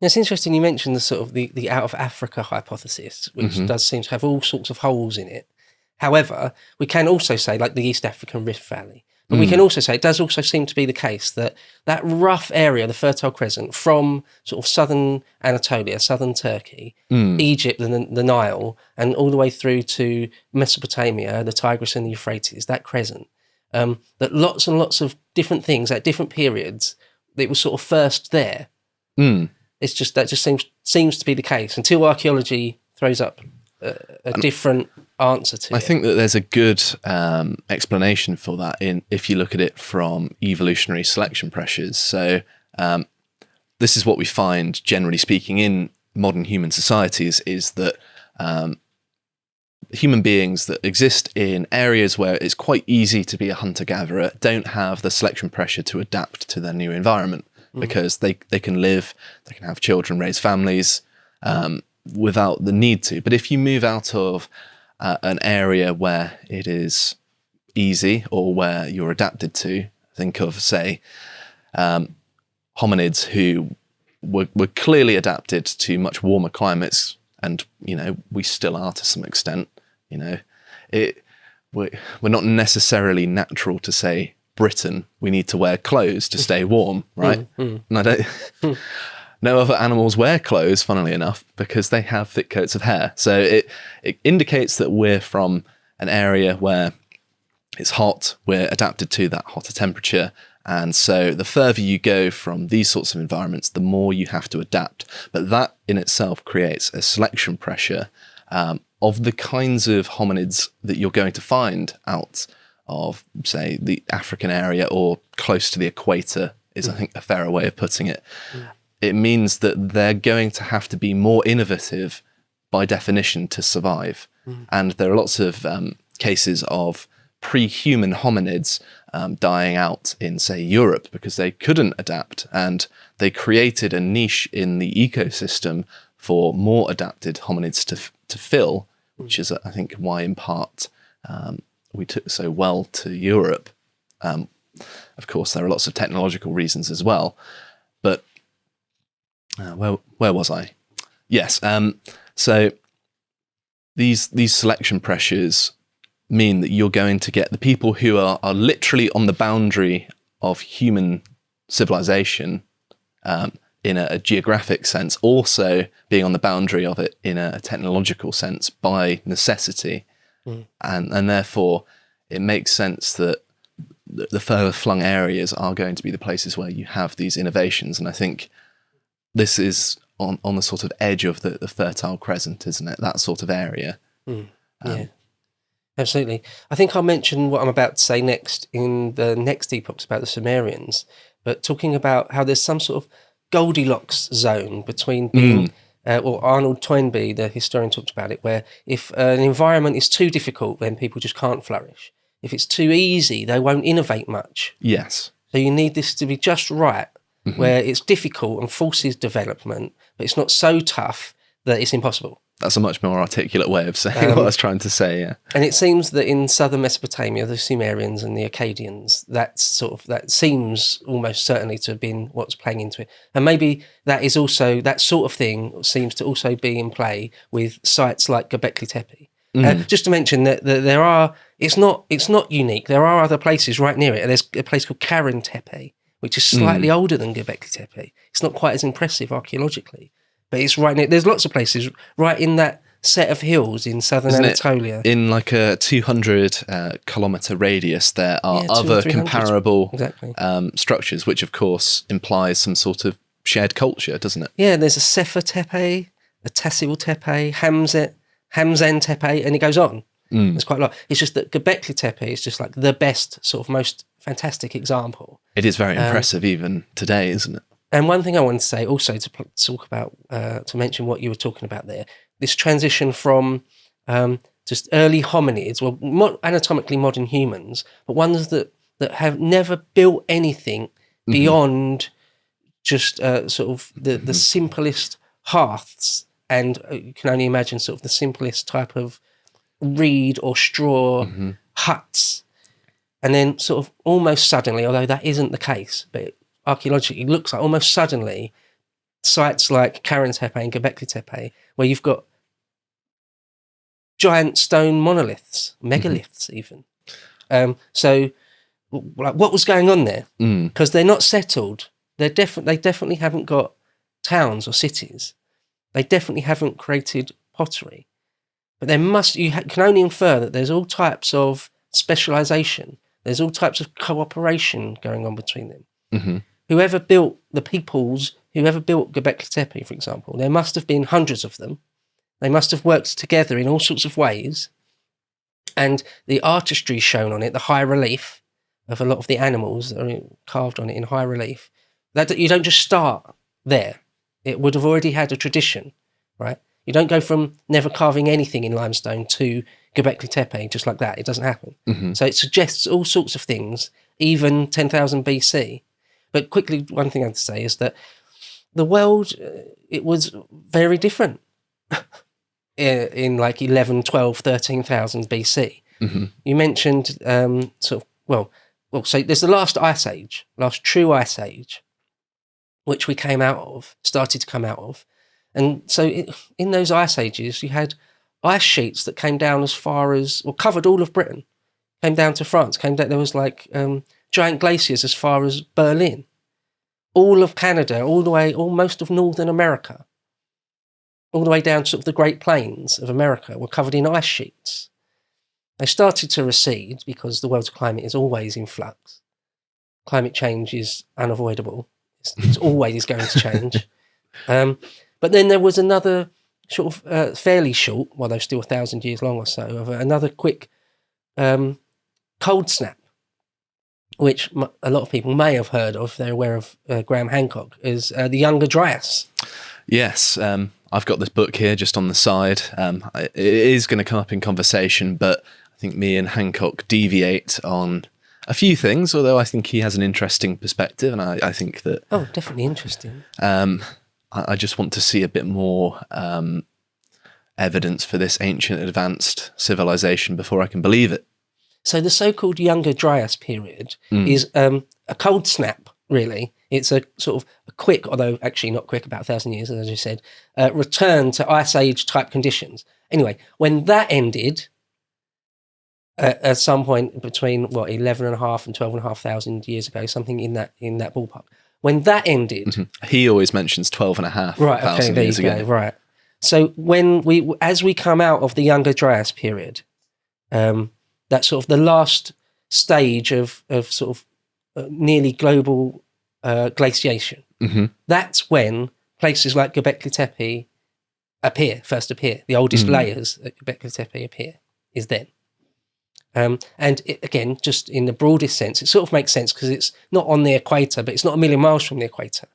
It's interesting you mentioned the sort of the out of Africa hypothesis, which does seem to have all sorts of holes in it. However, we can also say, like the East African Rift Valley, but we can also say it does also seem to be the case that that rough area, the Fertile Crescent, from sort of southern Anatolia, southern Turkey, Egypt, and the Nile, and all the way through to Mesopotamia, the Tigris and the Euphrates, that crescent, that lots and lots of different things at different periods, it was sort of first there. It's just that just seems to be the case until archaeology throws up a different answer to it. I think that there's a good explanation for that if you look at it from evolutionary selection pressures. So this is what we find, generally speaking, in modern human societies, is that human beings that exist in areas where it's quite easy to be a hunter-gatherer don't have the selection pressure to adapt to their new environment. Because they can live, they can have children, raise families without the need to. But if you move out of an area where it is easy or where you're adapted to, think of, say, hominids who were clearly adapted to much warmer climates, and, you know, we still are to some extent. You know, we're not necessarily natural to say, Britain, we need to wear clothes to stay warm, right? And I don't. No other animals wear clothes, funnily enough, because they have thick coats of hair. So it indicates that we're from an area where it's hot, we're adapted to that hotter temperature. And so the further you go from these sorts of environments, the more you have to adapt. But that in itself creates a selection pressure of the kinds of hominids that you're going to find out of, say, the African area or close to the equator is, I think, a fairer way of putting it. It means that they're going to have to be more innovative by definition to survive. And there are lots of cases of pre-human hominids dying out in, say, Europe because they couldn't adapt, and they created a niche in the ecosystem for more adapted hominids to fill, which is, I think, why in part we took so well to Europe. Of course, there are lots of technological reasons as well. But where was I? Yes. So these selection pressures mean that you're going to get the people who are literally on the boundary of human civilization in a geographic sense, also being on the boundary of it in a technological sense by necessity. And therefore, it makes sense that the further flung areas are going to be the places where you have these innovations. And I think this is on the sort of edge of the Fertile Crescent, isn't it? That sort of area. Yeah, absolutely. I think I'll mention what I'm about to say next in the next epochs about the Sumerians, but talking about how there's some sort of Goldilocks zone between being... or Arnold Toynbee, the historian, talked about it, where if an environment is too difficult, then people just can't flourish. If it's too easy, they won't innovate much. Yes. So you need this to be just right, where it's difficult and forces development, but it's not so tough that it's impossible. That's a much more articulate way of saying what I was trying to say, yeah. And it seems that in southern Mesopotamia, the Sumerians and the Akkadians, that seems almost certainly to have been what's playing into it. And maybe that is also, that sort of thing seems to also be in play with sites like Gobekli Tepe. Just to mention that there are, it's not unique. There are other places right near it. There's a place called Karen Tepe, which is slightly older than Gobekli Tepe. It's not quite as impressive archaeologically, but it's right near. There's lots of places right in that set of hills in southern Anatolia. In like a 200 kilometre radius, there are other comparable structures, which of course implies some sort of shared culture, doesn't it? Yeah, there's a Sefer Tepe, a Tassil Tepe, Hamzen Tepe, and it goes on. There's quite a lot. It's just that Gobekli Tepe is just like the best, sort of most fantastic example. It is very impressive even today, isn't it? And one thing I wanted to say also to talk about, to mention what you were talking about there, this transition from just early hominids, well, anatomically modern humans, but ones that have never built anything beyond just sort of the simplest hearths, and you can only imagine sort of the simplest type of reed or straw huts. And then sort of almost suddenly, although that isn't the case, but archaeologically it looks like almost suddenly sites like Karen Tepe and Gobekli Tepe, where you've got giant stone monoliths, megaliths even. So, like, what was going on there? Because they're not settled. They definitely haven't got towns or cities. They definitely haven't created pottery. But can only infer that there's all types of specialisation. There's all types of cooperation going on between them. Mm-hmm. Whoever built Gobekli Tepe, for example, there must have been hundreds of them. They must have worked together in all sorts of ways. And the artistry shown on it, the high relief of a lot of the animals that are carved on it in high relief, that you don't just start there. It would have already had a tradition, right? You don't go from never carving anything in limestone to Gobekli Tepe just like that. It doesn't happen. Mm-hmm. So it suggests all sorts of things, even 10,000 BC. But quickly, one thing I have to say is that the world, it was very different in like 11, 12, 13,000 BC. Mm-hmm. You mentioned so there's the last ice age, last true ice age, which we started to come out of. And so in those ice ages, you had ice sheets that came down as far as, or covered all of Britain, came down to France, there was like giant glaciers as far as Berlin, all of Canada, most of Northern America, all the way down to sort of the Great Plains of America were covered in ice sheets. They started to recede because the world's climate is always in flux. Climate change is unavoidable. It's always going to change. But then there was another sort of fairly short, well, they're still 1,000 years long or so, of another quick cold snap, which a lot of people may have heard of. They're aware of Graham Hancock as the Younger Dryas. Yes, I've got this book here just on the side. It is going to come up in conversation, but I think me and Hancock deviate on a few things, although I think he has an interesting perspective, and I think that... Oh, definitely interesting. I just want to see a bit more evidence for this ancient advanced civilization before I can believe it. So the so-called Younger Dryas period is a cold snap, really. It's a sort of a quick, although actually not quick, about 1,000 years, as I just said, return to Ice Age type conditions. Anyway, when that ended, at some point between 11,500 and 12,500 years ago, something in that ballpark. When that ended, he always mentions 12,500 years ago. Right. So as we come out of the Younger Dryas period, that's sort of the last stage of sort of nearly global glaciation. Mm-hmm. That's when places like Gobekli Tepe first appear. The oldest layers at Gobekli Tepe appear is then. And again, just in the broadest sense, it sort of makes sense because it's not on the equator, but it's not a million miles from the equator.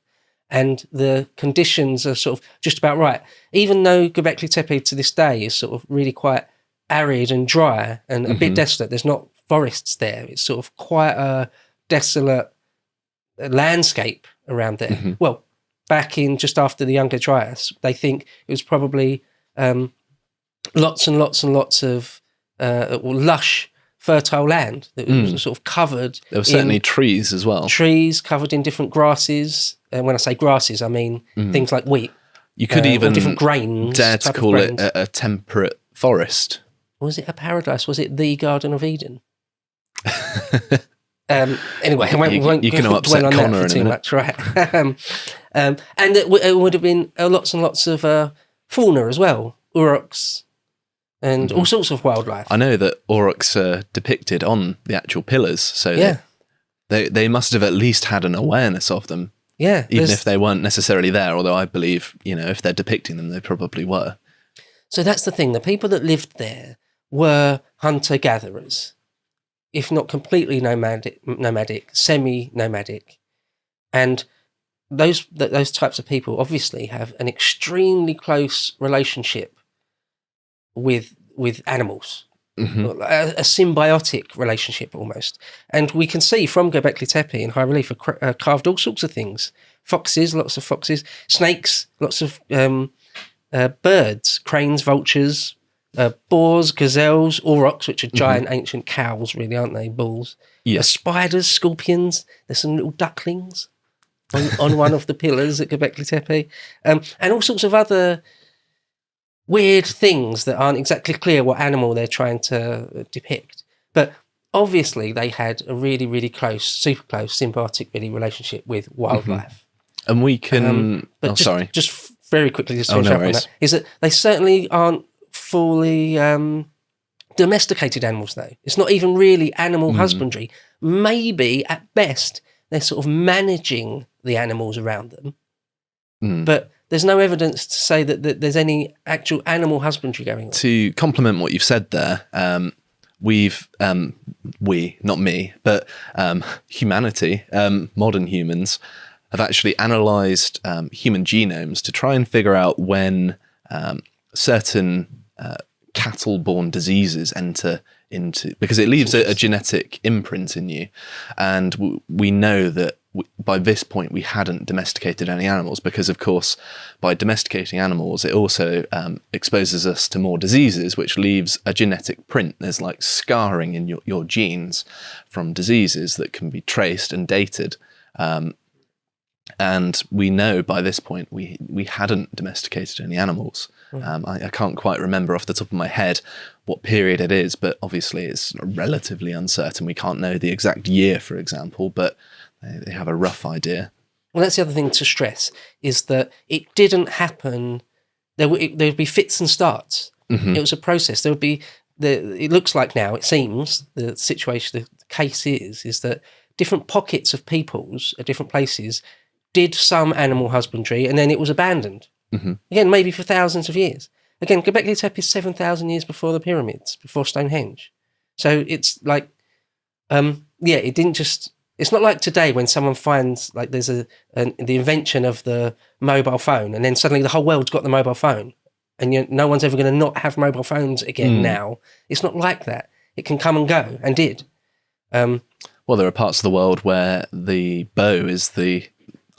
And the conditions are sort of just about right. Even though Gobekli Tepe to this day is sort of really quite arid and dry and a bit desolate, there's not forests there. It's sort of quite a desolate landscape around there. Mm-hmm. Well, back in just after the Younger Dryas, they think it was probably lots and lots and lots of lush, fertile land that was sort of covered. There were certainly trees as well. Trees covered in different grasses. And when I say grasses, I mean things like wheat. You could even different grains, dare to call it a temperate forest. Was it a paradise? Was it the Garden of Eden? Anyway, we won't you can dwell on Connor that for too much, right? And it would have been lots and lots of fauna as well, aurochs, and all sorts of wildlife. I know that aurochs are depicted on the actual pillars, so they must have at least had an awareness of them. Yeah, even if they weren't necessarily there, although I believe, if they're depicting them, they probably were. So that's the thing. The people that lived there were hunter-gatherers, if not completely nomadic, semi-nomadic. And those types of people obviously have an extremely close relationship with animals, a symbiotic relationship almost. And we can see from Gobekli Tepe in high relief are carved all sorts of things. Foxes, lots of foxes, snakes, lots of birds, cranes, vultures, boars, gazelles, aurochs, which are giant ancient cows really, aren't they? Bulls. Yeah. Spiders, scorpions, there's some little ducklings. on one of the pillars at Gobekli Tepe, and all sorts of other weird things that aren't exactly clear what animal they're trying to depict. But obviously they had a really, really close, super close, symbiotic really relationship with wildlife. And we can... Just very quickly, just to finish no up on that, is that they certainly aren't fully domesticated animals, though. It's not even really animal husbandry. Maybe, at best, they're sort of managing the animals around them. But there's no evidence to say that there's any actual animal husbandry going on. To complement what you've said there, we've, not me, but humanity, modern humans, have actually analysed human genomes to try and figure out when certain cattle-borne diseases enter into, because it leaves a genetic imprint in you. And we know that by this point we hadn't domesticated any animals, because of course by domesticating animals it also exposes us to more diseases, which leaves a genetic print. There's like scarring in your genes from diseases that can be traced and dated. And we know by this point we hadn't domesticated any animals. I can't quite remember off the top of my head what period it is, but obviously it's relatively uncertain. We can't know the exact year, for example, but they have a rough idea. Well, that's the other thing to stress, is that it didn't happen. There would be fits and starts. It was a process. There would be it looks like now, it seems, the situation, the case is that different pockets of peoples at different places did some animal husbandry, and then it was abandoned. Again, maybe for thousands of years. Again, Gobekli Tepe is 7,000 years before the pyramids, before Stonehenge. So it's like, it didn't just... It's not like today when someone finds, like, there's the invention of the mobile phone, and then suddenly the whole world's got the mobile phone, and no one's ever going to not have mobile phones again now. It's not like that. It can come and go, and did. Well, there are parts of the world where the bow is the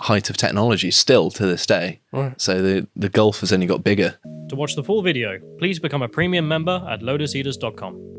height of technology still to this day. Right. So the gulf has only got bigger. To watch the full video, please become a premium member at lotuseaters.com.